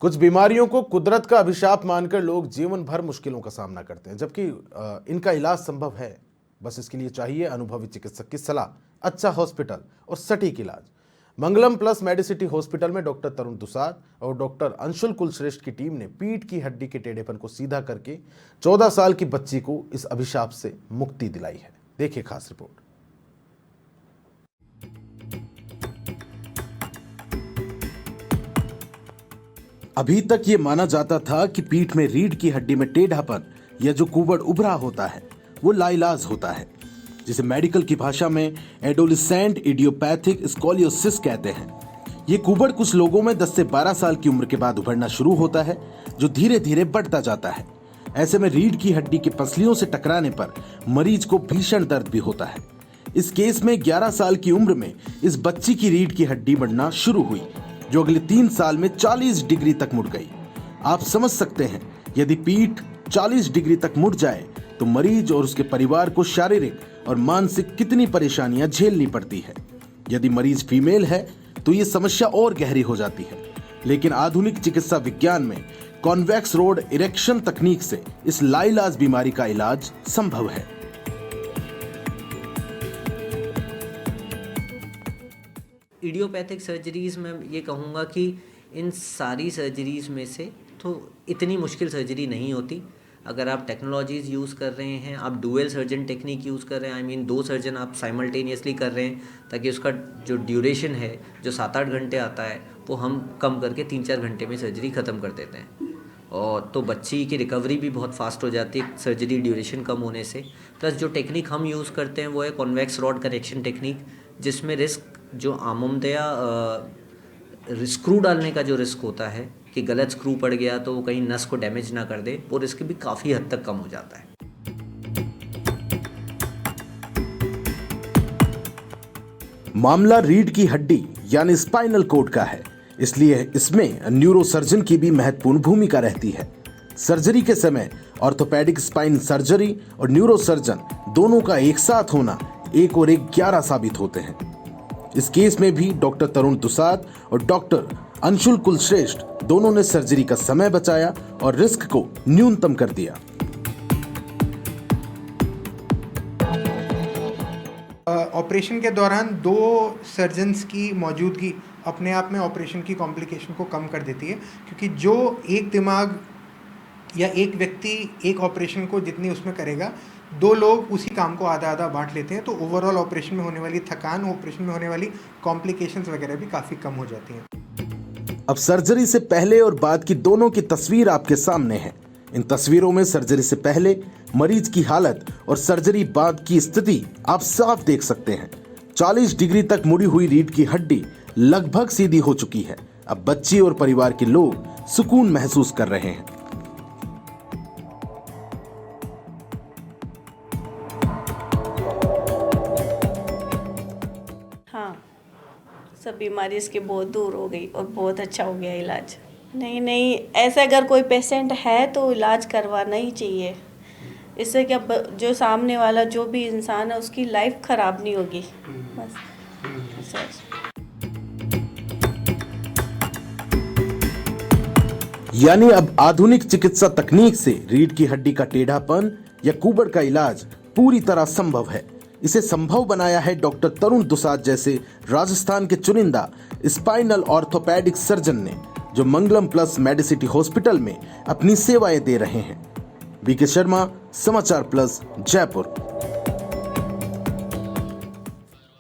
कुछ बीमारियों को कुदरत का अभिशाप मानकर लोग जीवन भर मुश्किलों का सामना करते हैं, जबकि इनका इलाज संभव है। बस इसके लिए चाहिए अनुभवी चिकित्सक की सलाह, अच्छा हॉस्पिटल और सटीक इलाज। मंगलम प्लस मेडिसिटी हॉस्पिटल में डॉक्टर तरुण दुसाद और डॉक्टर अंशुल कुलश्रेष्ठ की टीम ने पीठ की हड्डी के टेढ़ेपन को सीधा करके 14 साल की बच्ची को इस अभिशाप से मुक्ति दिलाई है। देखिए खास रिपोर्ट। अभी तक ये माना जाता था कि पीठ में रीढ़ की हड्डी में टेढ़ापन या जो कुबड़ उभरा होता है वो लाइलाज होता है, जिसे मेडिकल की भाषा में एडोलेसेंट इडियोपैथिक स्कोलियोसिस कहते हैं। ये कुबड़ कुछ लोगों में 10 से 12 साल की उम्र के बाद उभरना शुरू होता है, जो धीरे धीरे बढ़ता जाता है। ऐसे में रीढ़ की हड्डी के पसलियों से टकराने पर मरीज को भीषण दर्द भी होता है। इस केस में 11 साल की उम्र में इस बच्ची की रीढ़ की हड्डी बढ़ना शुरू हुई, जो अगले 3 साल में 40 डिग्री तक मुड़ गई। आप समझ सकते हैं, यदि पीठ 40 डिग्री तक मुड़ जाए तो मरीज और उसके परिवार को शारीरिक और मानसिक कितनी परेशानियां झेलनी पड़ती है। यदि मरीज फीमेल है तो ये समस्या और गहरी हो जाती है। लेकिन आधुनिक चिकित्सा विज्ञान में कॉन्वेक्स रोड इरेक्शन तकनीक से इस लाइलाज बीमारी का इलाज संभव है। इडियोपैथिक सर्जरीज में ये कहूँगा कि इन सारी सर्जरीज में से तो इतनी मुश्किल सर्जरी नहीं होती। अगर आप टेक्नोलॉजीज़ यूज़ कर रहे हैं, आप डुअल सर्जन टेक्निक यूज़ कर रहे हैं, आई मीन 2 सर्जन आप साइमल्टेनियसली कर रहे हैं, ताकि उसका जो ड्यूरेशन है जो 7-8 घंटे आता है वो हम कम करके 3-4 घंटे में सर्जरी ख़त्म कर देते हैं। और तो बच्ची की रिकवरी भी बहुत फास्ट हो जाती है सर्जरी ड्यूरेशन कम होने से। प्लस जो टेक्निक हम यूज़ करते हैं वो है कॉन्वेक्स रॉड करेक्शन टेक्निक, जिसमें रिस्क जो आमतया स्क्रू डालने का जो रिस्क होता है कि गलत स्क्रू पड़ गया तो वो कहीं नस को डैमेज ना कर दे, वो रिस्क भी काफ़ी हद तक कम हो जाता है। मामला रीढ़ की हड्डी यानी स्पाइनल कॉर्ड का है, इसलिए इसमें न्यूरोसर्जन की भी महत्वपूर्ण भूमिका रहती है। सर्जरी के समय ऑर्थोपेडिक स्पाइन सर्जरी और न्यूरोसर्जन दोनों का एक साथ होना 1 और 1 11 साबित होते हैं। इस केस में भी डॉक्टर तरुण दुसाद और डॉक्टर अंशुल कुलश्रेष्ठ दोनों ने सर्जरी का समय बचाया और रिस्क को न्यूनतम कर दिया। ऑपरेशन के दौरान 2 सर्जन्स की मौजूदगी अपने आप में ऑपरेशन की कॉम्प्लिकेशन को कम कर देती है, क्योंकि जो एक दिमाग या एक व्यक्ति एक ऑपरेशन को जितनी उसमें करेगा, 2 लोग उसी काम को आधा आधा बांट लेते हैं, तो ओवरऑल ऑपरेशन में होने वाली थकान, ऑपरेशन में होने वाली कॉम्प्लिकेशंस वगैरह भी काफ़ी कम हो जाती हैं। अब सर्जरी से पहले और बाद की दोनों की तस्वीर आपके सामने है। इन तस्वीरों में सर्जरी से पहले मरीज की हालत और सर्जरी बाद की स्थिति आप साफ देख सकते हैं। 40 डिग्री तक मुड़ी हुई रीढ़ की हड्डी लगभग सीधी हो चुकी है। अब बच्ची और परिवार के लोग सुकून महसूस कर रहे हैं। हाँ, सब बीमारी इसकी बहुत दूर हो गई और बहुत अच्छा हो गया इलाज। नहीं, ऐसा अगर कोई पेशेंट है तो इलाज करवाना ही चाहिए। इससे क्या जो सामने वाला जो भी इंसान है उसकी लाइफ खराब नहीं होगी। बस यानी अब आधुनिक चिकित्सा तकनीक से रीढ़ की हड्डी का टेढ़ापन या कुबड़ का इलाज पूरी तरह संभव है। इसे संभव बनाया है डॉक्टर तरुण दुसाद जैसे राजस्थान के चुनिंदा स्पाइनल ऑर्थोपेडिक सर्जन ने, जो मंगलम प्लस मेडिसिटी हॉस्पिटल में अपनी सेवाएं दे रहे हैं। बीके शर्मा, समाचार प्लस, जयपुर।